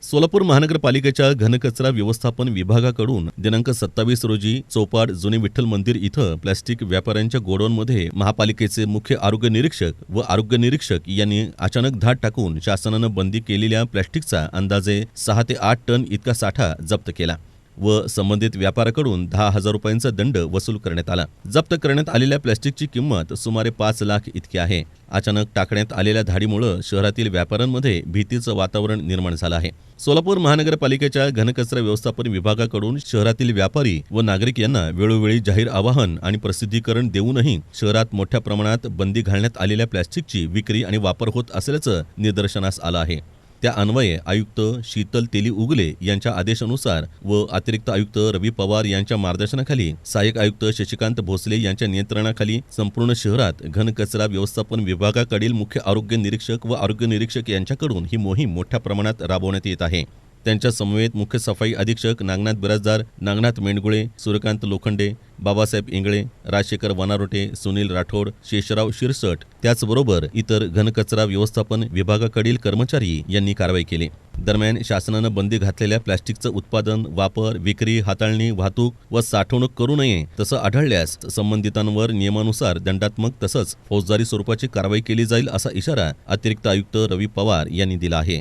सोलापूर महानगरपालिकेच्या घनकचरा व्यवस्थापन विभागाकडून दिनांक 27 रोजी चौपाट जुने विठ्ठल मंदिर इथं प्लॅस्टिक व्यापाऱ्यांच्या गोडाऊनमध्ये महापालिकेचे मुख्य आरोग्य निरीक्षक व आरोग्य निरीक्षक यांनी अचानक धाड टाकून शासनानं बंदी केलेल्या प्लॅस्टिकचा अंदाजे 6 ते 8 टन इतका साठा जप्त केला व संबंधित व्यापाऱ्याकडून 10,000 रुपयांचा दंड वसूल करण्यात आला। जप्त करण्यात आलेल्या प्लॅस्टिकची किंमत सुमारे 5 लाख इतकी आहे। अचानक टाकण्यात आलेल्या धाडीमुळे शहरातील व्यापाऱ्यांमध्ये भीतीचं वातावरण निर्माण झालं आहे। सोलापूर महानगरपालिकेच्या घनकचरा व्यवस्थापन विभागाकडून शहरातील व्यापारी व नागरिक यांना वेळोवेळी जाहीर आवाहन आणि प्रसिद्धीकरण देऊनही शहरात मोठ्या प्रमाणात बंदी घालण्यात आलेल्या प्लॅस्टिकची विक्री आणि वापर होत असल्याचं निदर्शनास आलं आहे। त्या अन्वये आयुक्त शीतल तेली उगले यांच्या आदेशानुसार व अतिरिक्त आयुक्त रवी पवार यांच्या मार्गदर्शनाखाली सहाय्यक आयुक्त शशिकांत भोसले यांच्या नियंत्रणाखाली संपूर्ण शहरात घनकचरा व्यवस्थापन विभागाकडील मुख्य आरोग्य निरीक्षक व आरोग्य निरीक्षक यांच्याकडून ही मोहीम मोठ्या प्रमाणात राबवण्यात येत आहे। त्यांच्या समवेत मुख्य सफाई अधीक्षक नागनाथ बिराजदार, नागनाथ मेंढगुळे, सूर्यकांत लोखंडे, बाबासाहेब इंगळे, राजशेखर वनारोटे, सुनील राठोड, शेषराव शिरसट त्याचबरोबर इतर घनकचरा व्यवस्थापन विभागाकडील कर्मचारी यांनी कारवाई केली। दरम्यान शासनानं बंदी घातलेल्या प्लॅस्टिकचं उत्पादन, वापर, विक्री, हाताळणी, वाहतूक व साठवणूक करू नये तसं आढळल्यास संबंधितांवर नियमानुसार दंडात्मक तसंच फौजदारी स्वरूपाची कारवाई केली जाईल असा इशारा अतिरिक्त आयुक्त रवी पवार यांनी दिला आहे।